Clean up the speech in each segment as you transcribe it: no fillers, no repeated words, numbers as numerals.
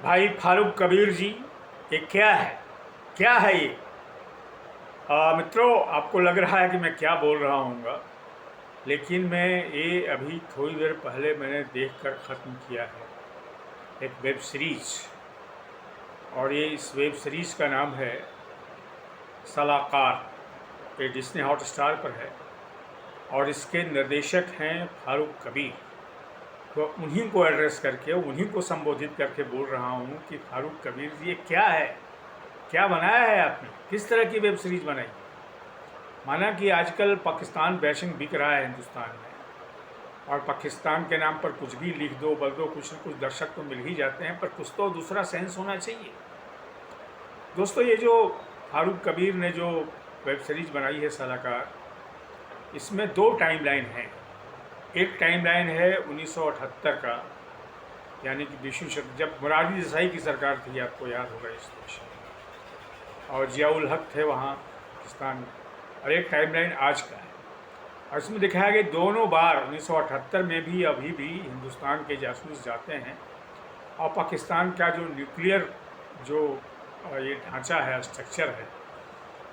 भाई फारूक कबीर जी, ये क्या है? क्या है ये? मित्रों, आपको लग रहा है कि मैं क्या बोल रहा हूँगा, लेकिन मैं ये अभी थोड़ी देर पहले मैंने देखकर ख़त्म किया है, एक वेब सीरीज़। और ये इस वेब सीरीज़ का नाम है सलाकार। ये डिस्नी हॉटस्टार पर है और इसके निर्देशक हैं फारूक कबीर। तो उन्हीं को एड्रेस करके, उन्हीं को संबोधित करके बोल रहा हूँ कि फारूक कबीर जी, ये क्या है? क्या बनाया है आपने? किस तरह की वेब सीरीज़ बनाई? माना कि आजकल पाकिस्तान बैशिंग बिक रहा है हिंदुस्तान में, और पाकिस्तान के नाम पर कुछ भी लिख दो, बोल दो, कुछ न कुछ दर्शक तो मिल ही जाते हैं, पर कुछ तो दूसरा सेंस होना चाहिए। दोस्तों, ये जो फारूक कबीर ने जो वेब सीरीज़ बनाई है सलाकार, इसमें दो टाइमलाइन हैं। एक टाइमलाइन है 1978 का, यानी कि विश्व जब मोरारजी देसाई की सरकार थी, आपको याद होगा इस देश में, और जियाउल हक थे वहाँ पाकिस्तान में। और एक टाइमलाइन आज का है, और इसमें दिखाया गया दोनों बार 1978 में भी अभी भी हिंदुस्तान के जासूस जाते हैं और पाकिस्तान का जो न्यूक्लियर जो ये ढांचा है, स्ट्रक्चर है,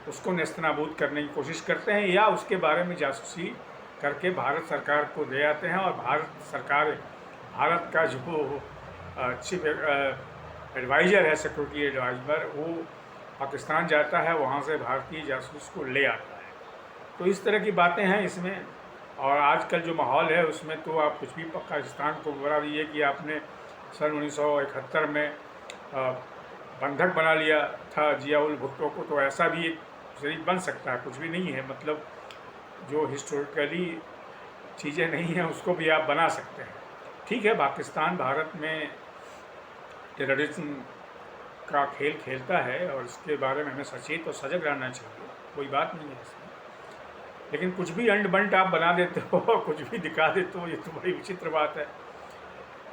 उसको नेस्तनाबूद करने की कोशिश करते हैं, या उसके बारे में जासूसी करके भारत सरकार को दे आते हैं। और भारत सरकार, भारत का जो चीफ एडवाइज़र है, सिक्योरिटी एडवाइज़र, वो पाकिस्तान जाता है, वहाँ से भारतीय जासूस को ले आता है। तो इस तरह की बातें हैं इसमें। और आजकल जो माहौल है उसमें तो आप कुछ भी पाकिस्तान को बता दीजिए कि आपने सन 1971 में बंधक बना लिया था जियाउल भुट्टो को, तो ऐसा भी एक सीरीज बन सकता है। कुछ भी नहीं है, मतलब जो हिस्टोरिकली चीज़ें नहीं हैं उसको भी आप बना सकते हैं। ठीक है, पाकिस्तान भारत में टेररिज्म का खेल खेलता है और इसके बारे में हमें सचेत और सजग रहना चाहिए, कोई बात नहीं है इसमें। लेकिन कुछ भी अंड बंट आप बना देते हो, कुछ भी दिखा देते हो, ये तो बड़ी विचित्र बात है।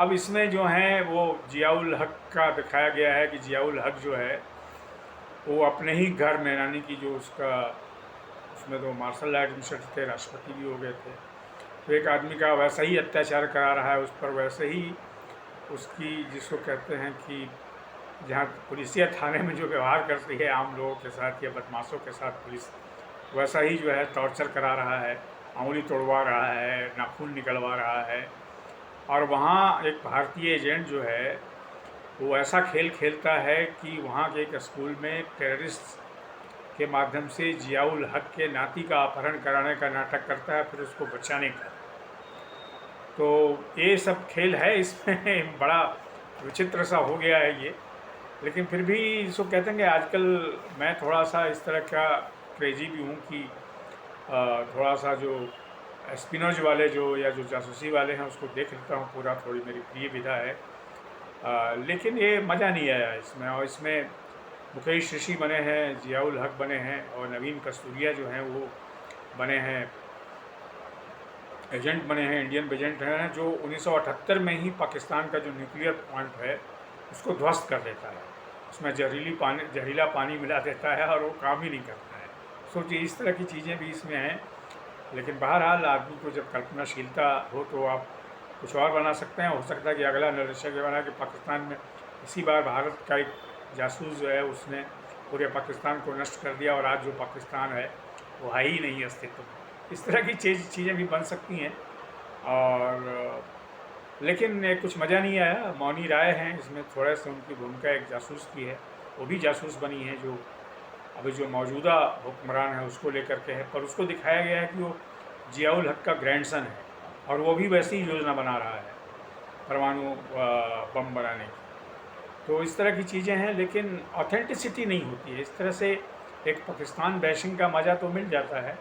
अब इसमें जो है वो जियाउल हक का दिखाया गया है कि जियाउल हक जो है वो अपने ही घर में, यानी कि जो उसका, उसमें तो मार्शल लॉ एडमिनिस्ट्रेटर थे, राष्ट्रपति भी हो गए थे, तो एक आदमी का वैसा ही अत्याचार करा रहा है उस पर, वैसे ही उसकी, जिसको कहते हैं कि जहाँ पुलिस या थाने में जो व्यवहार करती है आम लोगों के साथ या बदमाशों के साथ पुलिस, वैसा ही जो है टॉर्चर करा रहा है, उंगली तोड़वा रहा है, नाखून निकलवा रहा है। और वहाँ एक भारतीय एजेंट जो है वो ऐसा खेल खेलता है कि वहाँ के एक स्कूल में टेररिस्ट के माध्यम से जियाउल हक के नाती का अपहरण कराने का नाटक करता है, फिर उसको बचाने का। तो ये सब खेल है इसमें बड़ा विचित्र सा हो गया है ये। लेकिन फिर भी इसको कहते हैं कि आजकल मैं थोड़ा सा इस तरह का क्रेजी भी हूँ कि थोड़ा सा जो स्पिनर्ज वाले जो, या जो जासूसी वाले हैं, उसको देख लेता हूँ पूरा, थोड़ी मेरी प्रिय विधा है। लेकिन ये मज़ा नहीं आया इसमें। और इसमें मुकेश ऋषि बने हैं, जियाउल हक बने हैं, और नवीन कस्तूरिया जो हैं वो बने हैं, एजेंट बने हैं, इंडियन एजेंट हैं, जो 1978 में ही पाकिस्तान का जो न्यूक्लियर प्लांट है उसको ध्वस्त कर देता है। उसमें जहरीला पानी मिला देता है और वो काम ही नहीं करता है। सोचिए, इस तरह की चीज़ें भी इसमें हैं। लेकिन बहरहाल आदमी को जब कल्पनाशीलता हो तो आप कुछ और बना सकते हैं। हो सकता है कि अगला निर्देशक ये बना कि पाकिस्तान में इसी बार भारत का एक जासूस जो है उसने पूरे पाकिस्तान को नष्ट कर दिया, और आज जो पाकिस्तान है वो है ही नहीं अस्तित्व में। इस तरह की चीज़ें भी बन सकती हैं। और लेकिन कुछ मज़ा नहीं आया। मौनी राय हैं इसमें, थोड़ा सा उनकी भूमिका एक जासूस की है, वो भी जासूस बनी है, जो अभी जो मौजूदा हुक्मरान है उसको लेकर के है, पर उसको दिखाया गया है कि वो जियाउल हक का ग्रैंडसन है, और वो भी वैसी ही योजना बना रहा है परमाणु बम बनाने की। तो इस तरह की चीज़ें हैं, लेकिन ऑथेंटिसिटी नहीं होती है। इस तरह से एक पाकिस्तान बैशिंग का मज़ा तो मिल जाता है,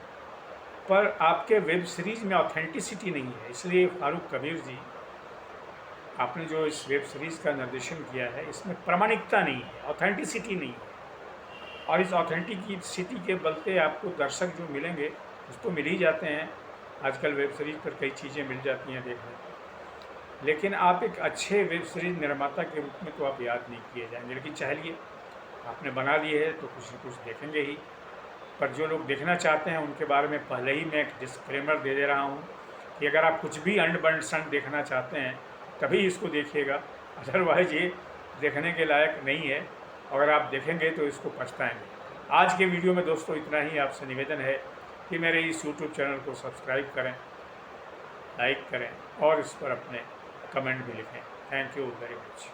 पर आपके वेब सीरीज़ में ऑथेंटिसिटी नहीं है। इसलिए फारूक कबीर जी, आपने जो इस वेब सीरीज़ का निर्देशन किया है, इसमें प्रामाणिकता नहीं है, ऑथेंटिसिटी नहीं है। और इस ऑथेंटिसिटी के बलते आपको दर्शक जो मिलेंगे उस तो मिल ही जाते हैं। आजकल वेब सीरीज़ पर कई चीज़ें मिल जाती हैं देखने को, लेकिन आप एक अच्छे वेब सीरीज़ निर्माता के रूप में तो आप याद नहीं किए जाएंगे। लेकिन चलिए, आपने बना लिए है तो कुछ न कुछ देखेंगे ही। पर जो लोग देखना चाहते हैं उनके बारे में पहले ही मैं एक डिस्क्लेमर दे दे रहा हूँ कि अगर आप कुछ भी अंड बंड संड देखना चाहते हैं तभी इसको देखिएगा, अदरवाइज़ ये देखने के लायक नहीं है। अगर आप देखेंगे तो इसको पछताएंगे। आज के वीडियो में दोस्तों इतना ही। आपसे निवेदन है कि मेरे इस यूट्यूब चैनल को सब्सक्राइब करें, लाइक करें और इस पर अपने कमेंट भी लिखें। Thank you very much.